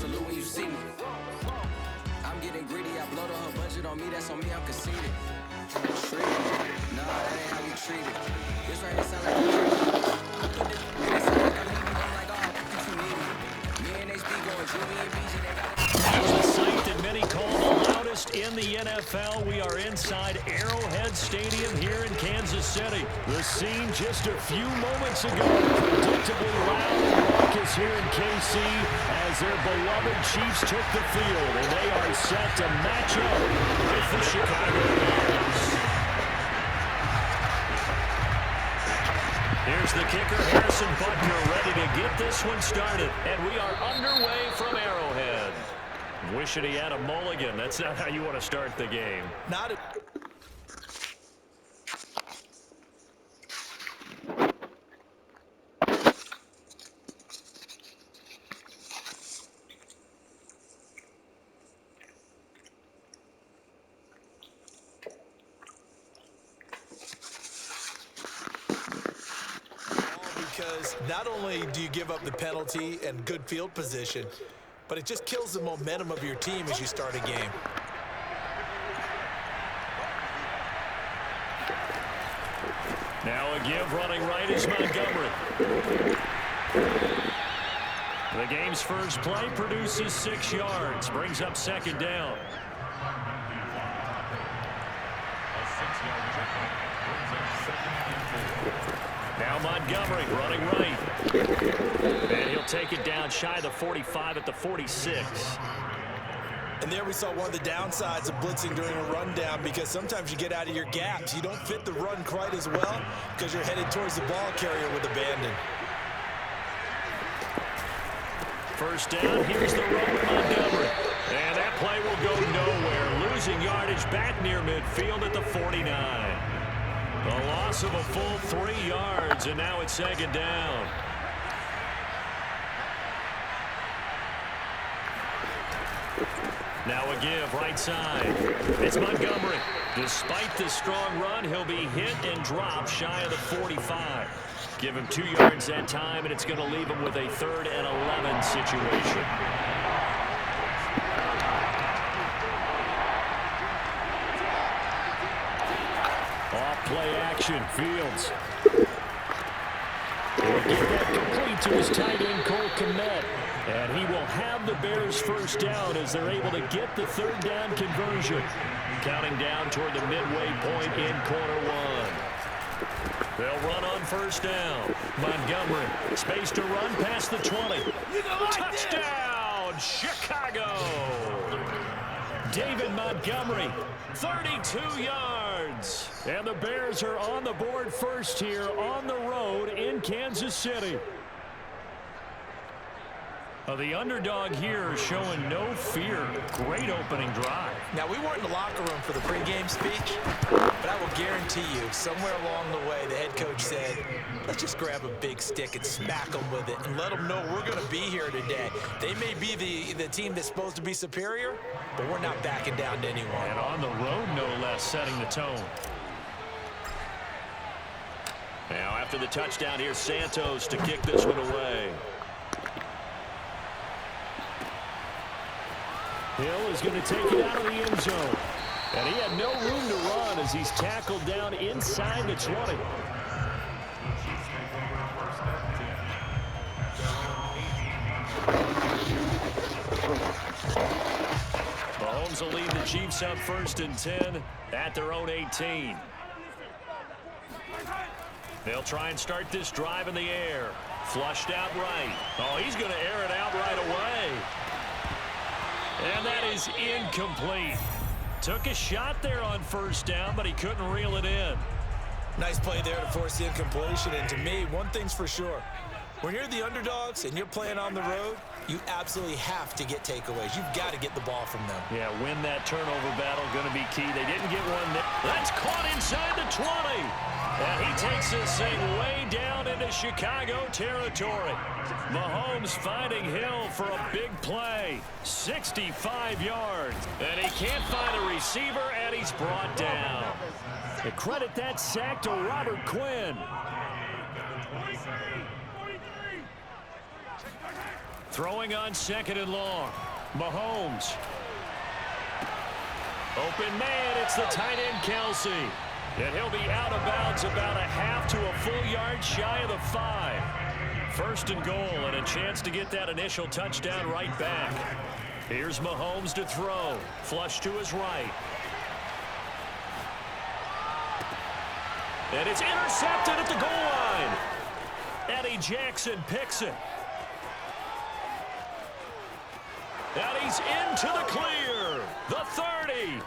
salute when you see me. I'm getting greedy, I blow the whole budget on me, that's on me, I'm conceited. Treated. Nah, that ain't how we treat it. This right here sound like a dream. It sound like I need you, I'm like, oh, you too needy. Me and HB going Juvie and BG, they got That's the sight that many call the loudest in the NFL. We are inside Arrowhead Stadium here in Kansas City. The scene just a few moments ago, predictably loud and raucous here in KC as their beloved Chiefs took the field, and they are set to match up with the Chicago Bears. Here's the kicker, Harrison Butker, ready to get this one started, and we are underway from Arrowhead. Wishing he had a mulligan. That's not how you want to start the game. Not a because not only do you give up the penalty and good field position, but it just kills the momentum of your team as you start a game. Now a give running right is Montgomery. The game's first play produces 6 yards, brings up second down. Now Montgomery running right. And he'll take it down shy of the 45 at the 46. And there we saw one of the downsides of blitzing during a rundown, because sometimes you get out of your gaps. You don't fit the run quite as well because you're headed towards the ball carrier with abandon. First down, here's the run with Montgomery. And that play will go nowhere. Losing yardage back near midfield at the 49. A loss of a full 3 yards, and now it's second down. Now a give right side. It's Montgomery. Despite the strong run, he'll be hit and dropped shy of the 45. Give him 2 yards that time, and it's going to leave him with a 3rd and 11 situation. Play action, Fields. He'll get that complete to his tight end, Cole Kmet. And he will have the Bears first down as they're able to get the 3rd down conversion. Counting down toward the midway point in quarter 1. They'll run on first down. Montgomery, space to run past the 20. Touchdown, Chicago! David Montgomery, 32 yards. And the Bears are on the board first here on the road in Kansas City. The underdog here is showing no fear. Great opening drive. Now, we weren't in the locker room for the pregame speech, but I will guarantee you, somewhere along the way, the head coach said, let's just grab a big stick and smack them with it and let them know we're going to be here today. They may be the team that's supposed to be superior, but we're not backing down to anyone. And on the road, no less, setting the tone. Now, after the touchdown, here's Santos to kick this one away. Hill is going to take it out of the end zone. And he had no room to run as he's tackled down inside the 20. Mahomes will lead the Chiefs up 1st and 10 at their own 18. They'll try and start this drive in the air. Flushed out right. Oh, he's going to air it out right away. And that is incomplete. Took a shot there on first down, but he couldn't reel it in. Nice play there to force the incompletion. And to me, one thing's for sure. When you're the underdogs and you're playing on the road, you absolutely have to get takeaways. You've got to get the ball from them. Yeah, win that turnover battle, going to be key. They didn't get one there. That's caught inside the 20. And he takes this thing way down into Chicago territory. Mahomes finding Hill for a big play. 65 yards. And he can't find a receiver, and he's brought down. They credit that sack to Robert Quinn. Throwing on 2nd and long. Mahomes. Open man, it's the tight end, Kelsey. And he'll be out of bounds about a half to a full yard shy of the 5. 1st and goal, and a chance to get that initial touchdown right back. Here's Mahomes to throw. Flush to his right. And it's intercepted at the goal line. Eddie Jackson picks it. And he's into the clear. The 30.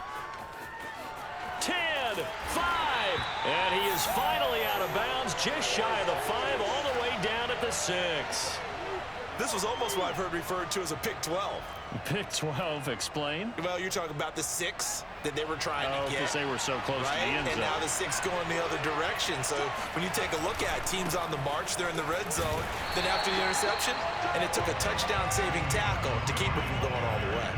10, 5. And he is finally out of bounds, just shy of the 5, all the way down at the 6. This was almost what I've heard referred to as a pick 12. Pick 12, explain? Well, you're talking about the 6 that they were trying to get. Because they were so close to the end zone. And now the 6 going the other direction. So when you take a look at teams on the march, they're in the red zone. Then after the interception, and it took a touchdown-saving tackle to keep it from going all the way.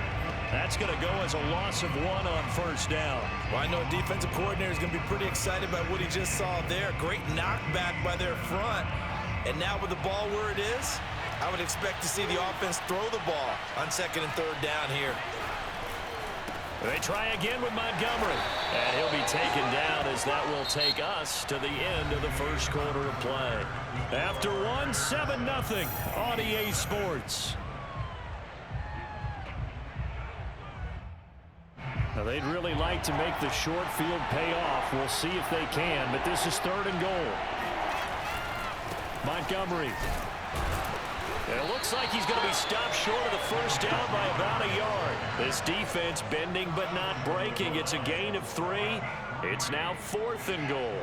That's going to go as a loss of 1 on 1st down. Well, I know a defensive coordinator is going to be pretty excited by what he just saw there. Great knockback by their front. And now with the ball where it is, I would expect to see the offense throw the ball on 2nd and 3rd down here. They try again with Montgomery. And he'll be taken down as that will take us to the end of the 1st quarter of play. After 1, 7-0 on EA Sports. Now, they'd really like to make the short field pay off. We'll see if they can, but this is 3rd and goal. Montgomery. And it looks like he's going to be stopped short of the 1st down by about a yard. This defense bending but not breaking. It's a gain of 3. It's now 4th and goal.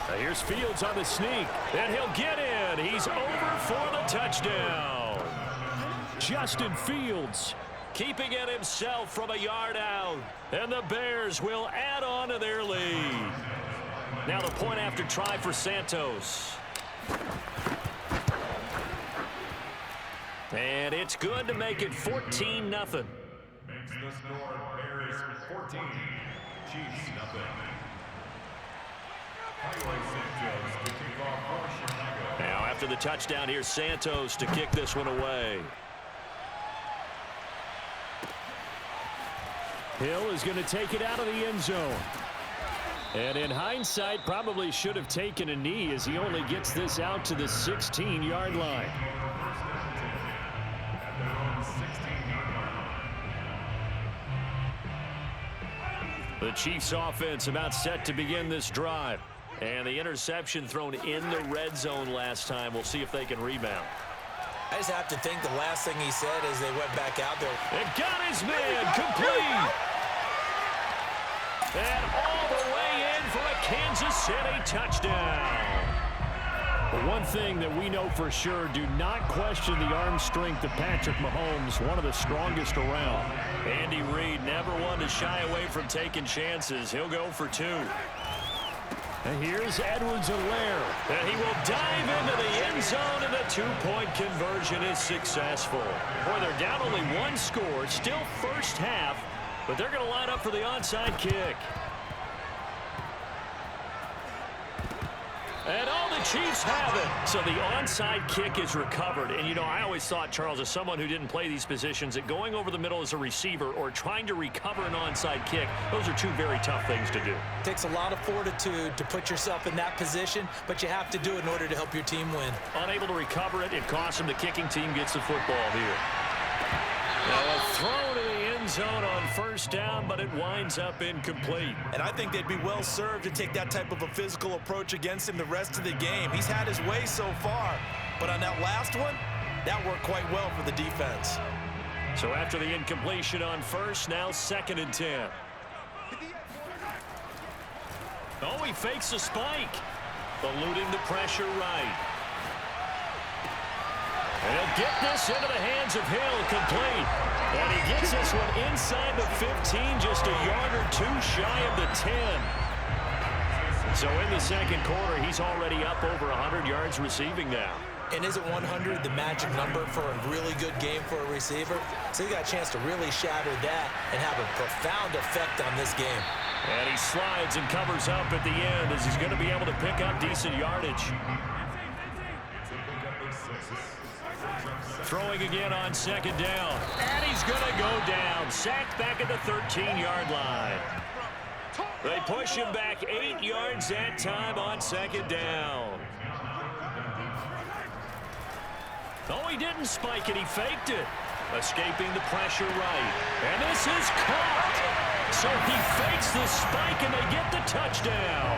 Now here's Fields on the sneak. And he'll get in. He's over for the touchdown. Justin Fields keeping it himself from a yard out. And the Bears will add on to their lead. Now the point after try for Santos. And it's good to make it 14-0. Makes the score Bears 14, Chiefs nothing. Santos to kick off for Chicago. Now after the touchdown, here's Santos to kick this one away. Hill is going to take it out of the end zone. And in hindsight, probably should have taken a knee as he only gets this out to the 16-yard line. The Chiefs offense about set to begin this drive. And the interception thrown in the red zone last time. We'll see if they can rebound. I just have to think the last thing he said as they went back out there. And got his man complete. And all the way in for a Kansas City touchdown. But one thing that we know for sure, do not question the arm strength of Patrick Mahomes, one of the strongest around. Andy Reid never one to shy away from taking chances. He'll go for 2. And here's Edwards-Helaire. And he will dive into the end zone, and the 2-point conversion is successful. Boy, they're down only 1 score, still first half, but they're going to line up for the onside kick. And all the Chiefs have it. So the onside kick is recovered. And, you know, I always thought, Charles, as someone who didn't play these positions, that going over the middle as a receiver or trying to recover an onside kick, those are 2 very tough things to do. It takes a lot of fortitude to put yourself in that position, but you have to do it in order to help your team win. Unable to recover it, it costs him. The kicking team gets the football here. Now a throw to the end zone on 1st down, but it winds up incomplete. And I think they'd be well served to take that type of a physical approach against him the rest of the game. He's had his way so far, but on that last one, that worked quite well for the defense. So after the incompletion on 1st, now 2nd and 10. Oh, he fakes a spike. Eluding the pressure right. And he'll get this into the hands of Hill, complete. And he gets this one inside the 15, just a yard or 2 shy of the 10. So in the 2nd quarter, he's already up over 100 yards receiving now. And isn't 100 the magic number for a really good game for a receiver? So he got a chance to really shatter that and have a profound effect on this game. And he slides and covers up at the end as he's going to be able to pick up decent yardage. Throwing again on second down. And he's going to go down. Sacked back at the 13-yard line. They push him back 8 yards that time on second down. Oh, he didn't spike it. He faked it. Escaping the pressure right. And this is caught. So he fakes the spike, and they get the touchdown.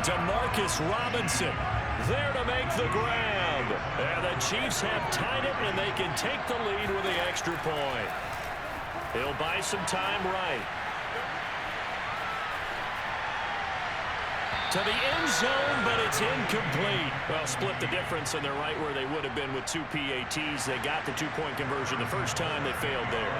DeMarcus Robinson there to make the grab. And the Chiefs have tied it, and they can take the lead with the extra point. He'll buy some time right. To the end zone, but it's incomplete. Well, split the difference, and they're right where they would have been with 2 PATs. They got the 2-point conversion the first time. They failed there.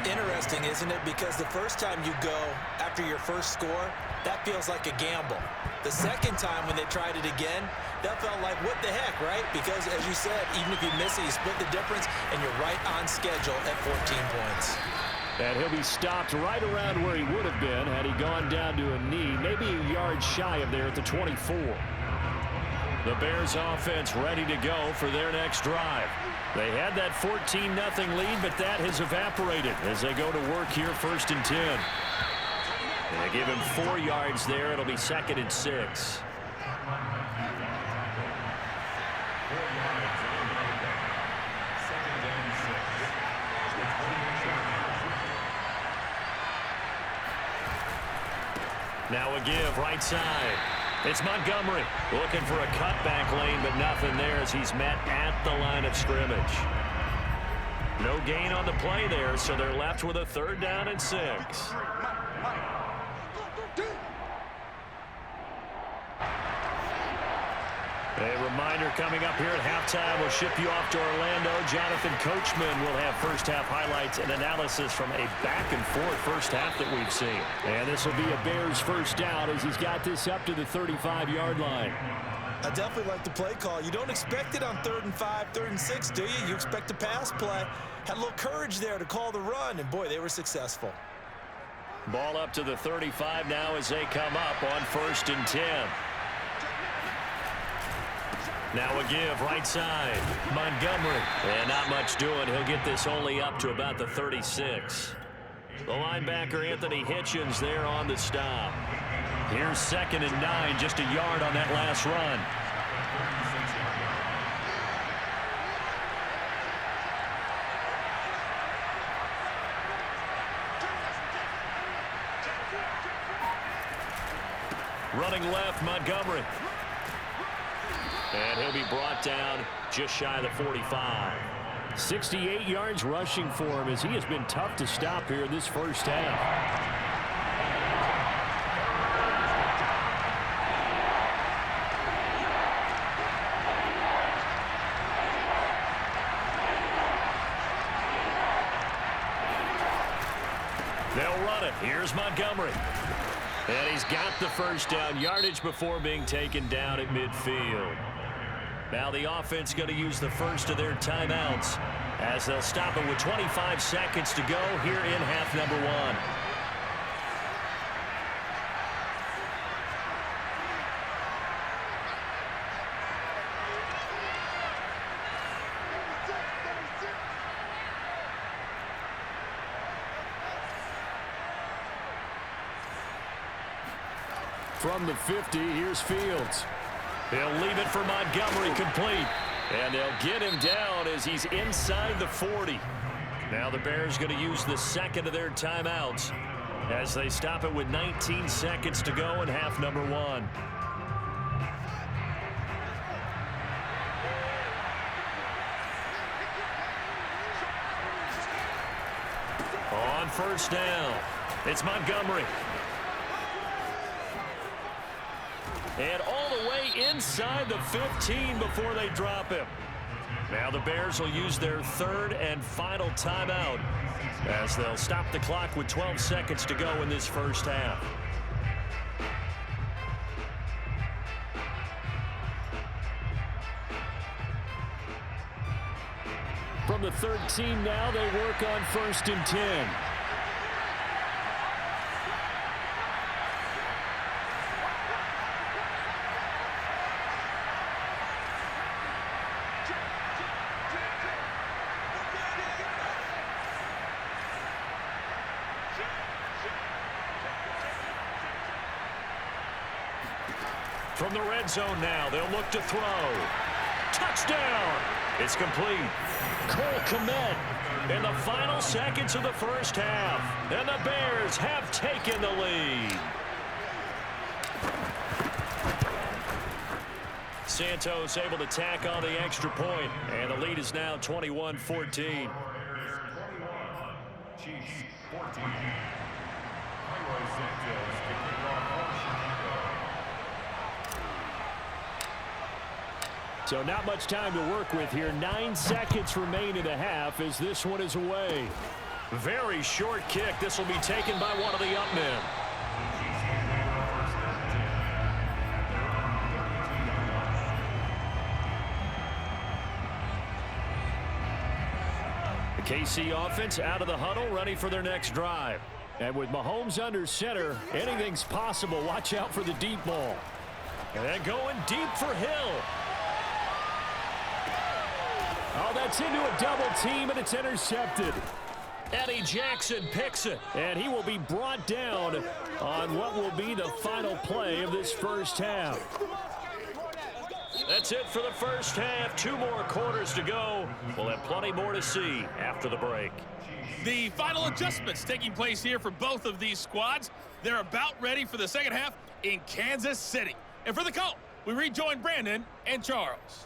Interesting, isn't it? Because the first time you go after your first score, that feels like a gamble. The second time when they tried it again, that felt like, what the heck, right? Because, as you said, even if you miss it, you split the difference, and you're right on schedule at 14 points. And he'll be stopped right around where he would have been had he gone down to a knee, maybe a yard shy of there at the 24. The Bears offense ready to go for their next drive. They had that 14-0 lead, but that has evaporated as they go to work here 1st and 10. And they give him 4 yards there. It'll be 2nd and 6. Now a give right side. It's Montgomery looking for a cutback lane, but nothing there as he's met at the line of scrimmage. No gain on the play there, so they're left with a 3rd down and 6. A reminder coming up here at halftime. We'll ship you off to Orlando. Jonathan Coachman will have first-half highlights and analysis from a back-and-forth first half that we've seen. And this will be a Bears first down as he's got this up to the 35-yard line. I definitely like the play call. You don't expect it on 3rd and 5, 3rd and 6, do you? You expect a pass play. Had a little courage there to call the run, and, boy, they were successful. Ball up to the 35 now as they come up on 1st and 10. Now a give right side. Montgomery. And not much doing. He'll get this only up to about the 36. The linebacker Anthony Hitchens there on the stop. Here's 2nd and 9. Just a yard on that last run. Running left, Montgomery. And he'll be brought down just shy of the 45. 68 yards rushing for him as he has been tough to stop here in this first half. They'll run it. Here's Montgomery. And he's got the first down yardage before being taken down at midfield. Now the offense going to use the first of their timeouts as they'll stop it with 25 seconds to go here in half number 1. From the 50, here's Fields. They'll leave it for Montgomery complete. And they'll get him down as he's inside the 40. Now the Bears going to use the second of their timeouts as they stop it with 19 seconds to go in half number 1. On first down, it's Montgomery. And all the way inside the 15 before they drop him. Now the Bears will use their 3rd and final timeout as they'll stop the clock with 12 seconds to go in this first half. From the 13 now, they work on 1st and 10. From the red zone now, they'll look to throw. Touchdown! It's complete. Cole Kmet in the final seconds of the first half. And the Bears have taken the lead. Santos able to tack on the extra point. And the lead is now 21-14. Chiefs 14. Leroy Santos kicking off for Chicago. So not much time to work with here. 9 seconds remain in the half as this one is away. Very short kick. This will be taken by one of the up men. The KC offense out of the huddle, ready for their next drive. And with Mahomes under center, anything's possible. Watch out for the deep ball. And going deep for Hill. Oh, that's into a double team, and it's intercepted. Eddie Jackson picks it, and he will be brought down on what will be the final play of this first half. That's it for the first half. 2 more quarters to go. We'll have plenty more to see after the break. The final adjustments taking place here for both of these squads. They're about ready for the second half in Kansas City. And for the call, we rejoin Brandon and Charles.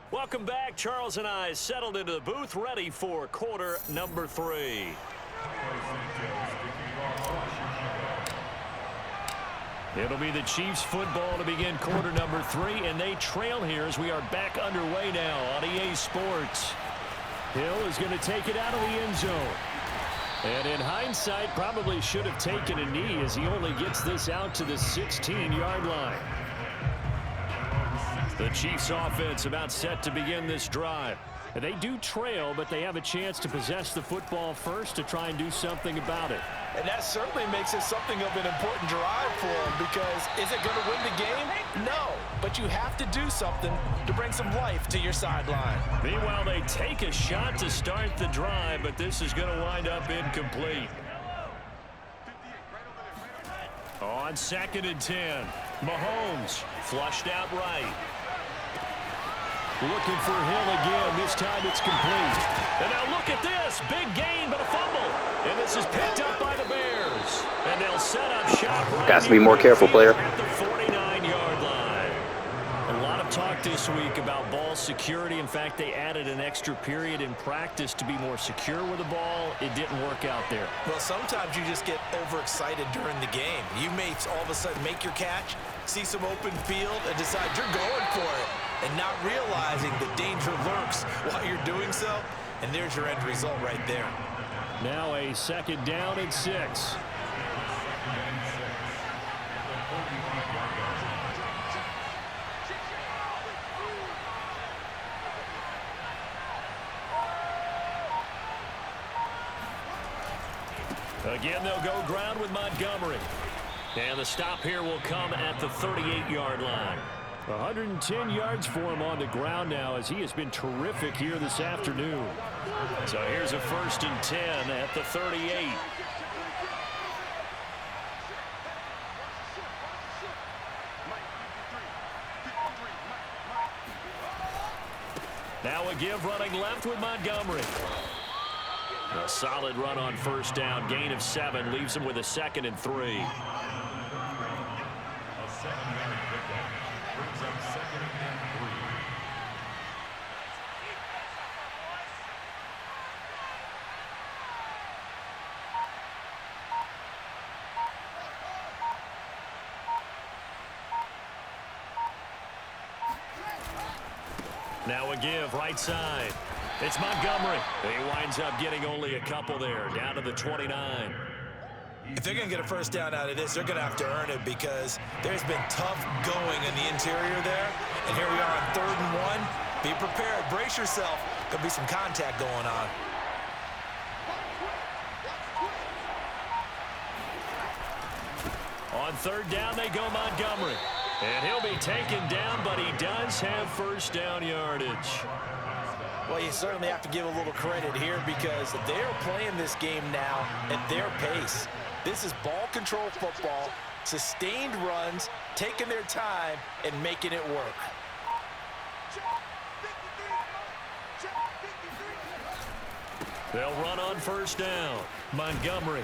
Welcome back. Charles and I settled into the booth, ready for quarter number 3. It'll be the Chiefs football to begin quarter number 3, and they trail here as we are back underway now on EA Sports. Hill is going to take it out of the end zone. And in hindsight, probably should have taken a knee as he only gets this out to the 16-yard line. The Chiefs offense about set to begin this drive. And they do trail, but they have a chance to possess the football first to try and do something about it. And that certainly makes it something of an important drive for them, because is it going to win the game? No, but you have to do something to bring some life to your sideline. Meanwhile, they take a shot to start the drive, but this is going to wind up incomplete. On 2nd and 10, Mahomes flushed out right. Looking for Hill again. This time it's complete. And now look at this. Big gain, but a fumble. And this is picked up by the Bears. And they'll set up shop right. Got to be more careful, player. At the 49-yard line. A lot of talk this week about ball security. In fact, they added an extra period in practice to be more secure with the ball. It didn't work out there. Well, sometimes you just get overexcited during the game. You may all of a sudden make your catch, see some open field, and decide you're going for it, and not realizing the danger lurks while you're doing so. And there's your end result right there. Now a 2nd down and 6. Again, they'll go ground with Montgomery. And the stop here will come at the 38-yard line. 110 yards for him on the ground now, as he has been terrific here this afternoon. So here's a 1st and 10 at the 38. Now a give running left with Montgomery. A solid run on 1st down. Gain of 7 leaves him with a 2nd and 3. A 7-yard pickup brings up 2nd and 3. Now a give right side. It's Montgomery. He winds up getting only a couple there, down to the 29. If they're going to get a 1st down out of this, they're going to have to earn it, because there's been tough going in the interior there. And here we are on 3rd and 1. Be prepared. Brace yourself. There'll be some contact going on. On third down, they go Montgomery. And he'll be taken down, but he does have first down yardage. Well, you certainly have to give a little credit here because they're playing this game now at their pace. This is ball control football, sustained runs, taking their time, and making it work. They'll run on first down. Montgomery.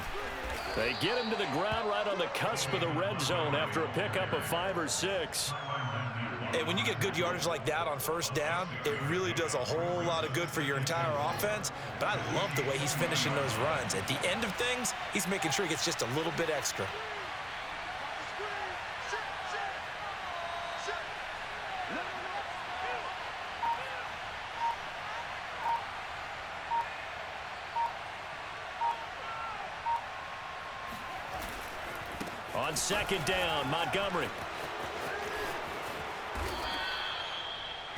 They get him to the ground right on the cusp of the red zone after a pickup of 5 or 6. Hey, when you get good yardage like that on first down, it really does a whole lot of good for your entire offense. But I love the way he's finishing those runs. At the end of things, he's making sure he gets just a little bit extra. On second down, Montgomery.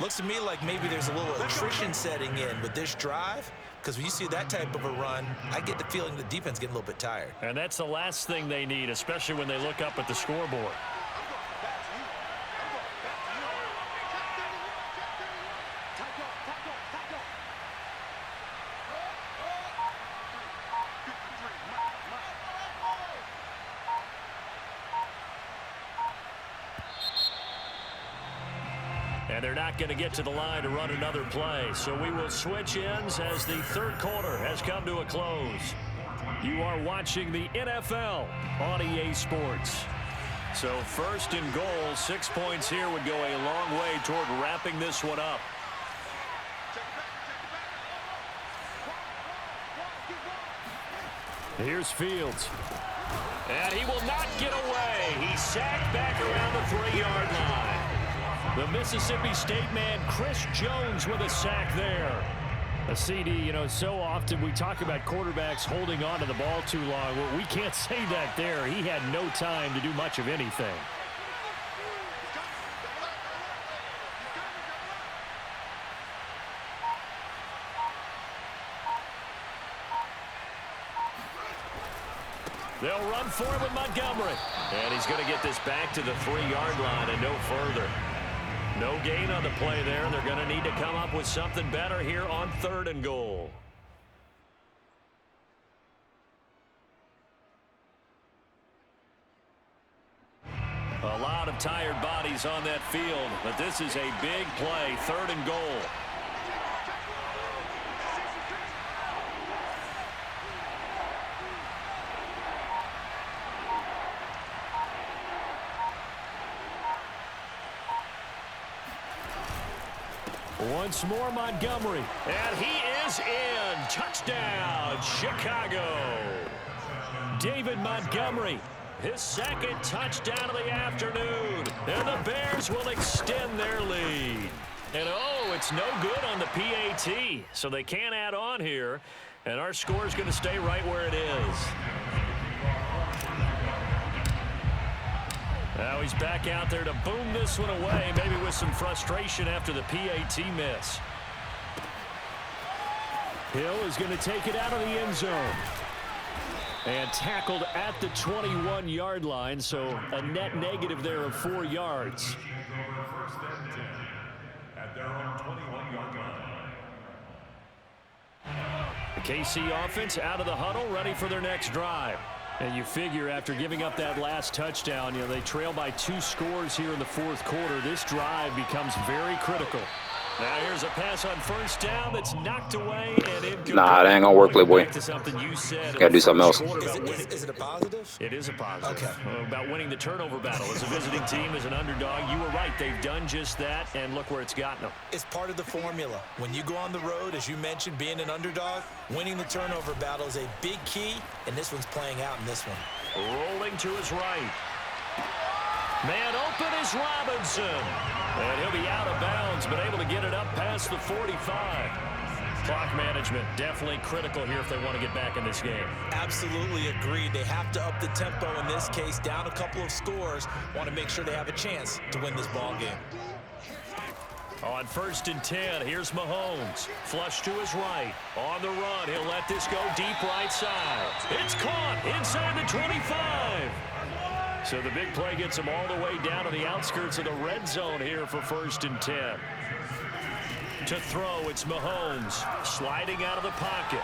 Looks to me like maybe there's a little attrition setting in with this drive, because when you see that type of a run, I get the feeling the defense getting a little bit tired. And that's the last thing they need, especially when they look up at the scoreboard. And they're not going to get to the line to run another play. So we will switch ends as the third quarter has come to a close. You are watching the NFL on EA Sports. So first and goal, 6 points here would go a long way toward wrapping this one up. Here's Fields. And he will not get away. He's sacked back around the 3-yard line. The Mississippi State man, Chris Jones, with a sack there. A CD, you know, so often we talk about quarterbacks holding on to the ball too long. Well, we can't say that there. He had no time to do much of anything. They'll run for it with Montgomery. And he's going to get this back to the 3-yard line and no further. No gain on the play there. They're going to need to come up with something better here on third and goal. A lot of tired bodies on that field, but this is a big play, third and goal. Once more, Montgomery. And he is in. Touchdown, Chicago. David Montgomery, his second touchdown of the afternoon. And the Bears will extend their lead. And, oh, it's no good on the PAT. So they can't add on here. And our score is going to stay right where it is. Now he's back out there to boom this one away, maybe with some frustration after the PAT miss. Hill is going to take it out of the end zone. And tackled at the 21-yard line, so a net negative there of 4 yards. First and 10 at their own 21-yard line. The KC offense out of the huddle, ready for their next drive. And you figure after giving up that last touchdown, you know, they trail by 2 scores here in the fourth quarter. This drive becomes very critical. Now here's a pass on first down that's knocked away and incomplete. Nah, it ain't gonna work, Playboy. Back to something you said. Gotta do something else. Is it a positive? It is a positive. Okay. About winning the turnover battle as a visiting team, as an underdog. You were right. They've done just that, and look where it's gotten them. It's part of the formula. When you go on the road, as you mentioned, being an underdog, winning the turnover battle is a big key, and this one's playing out in this one. Rolling to his right. Man open is Robinson. And he'll be out of bounds, but able to get it up past the 45. Clock management definitely critical here if they want to get back in this game. Absolutely agreed. They have to up the tempo in this case, down a couple of scores. Want to make sure they have a chance to win this ball game. On 1st and 10, here's Mahomes. Flush to his right. On the run, he'll let this go deep right side. It's caught inside the 25. So the big play gets him all the way down to the outskirts of the red zone here for 1st and 10. To throw, it's Mahomes sliding out of the pocket.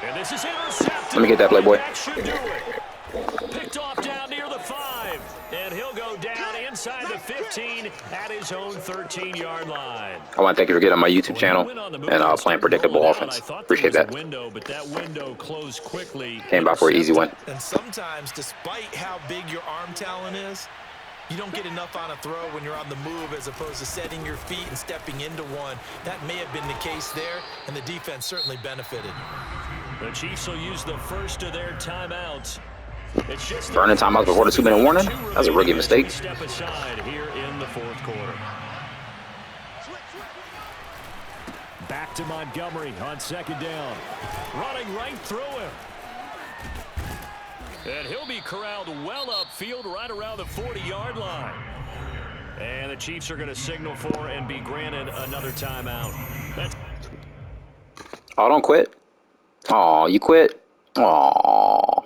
And this is intercepted. Let me get that, Playboy. That should do it. Picked off down near the 5. And he'll go down inside the 15 at his own 13-yard line. I want to thank you for getting on my YouTube channel and playing predictable offense. Appreciate that. But that window closed quickly. Came by for an easy one. And sometimes, despite how big your arm talent is, you don't get enough on a throw when you're on the move as opposed to setting your feet and stepping into one. That may have been the case there, and the defense certainly benefited. The Chiefs will use the first of their timeouts. It's just Burning timeouts before the 2-minute warning. That's a rookie mistake. Step aside here in the 4th quarter. Back to Montgomery on 2nd down. Running right through him. And he'll be corralled well upfield right around the 40-yard line. And the Chiefs are going to signal for and be granted another timeout. Oh, don't quit. Oh, you quit. Oh.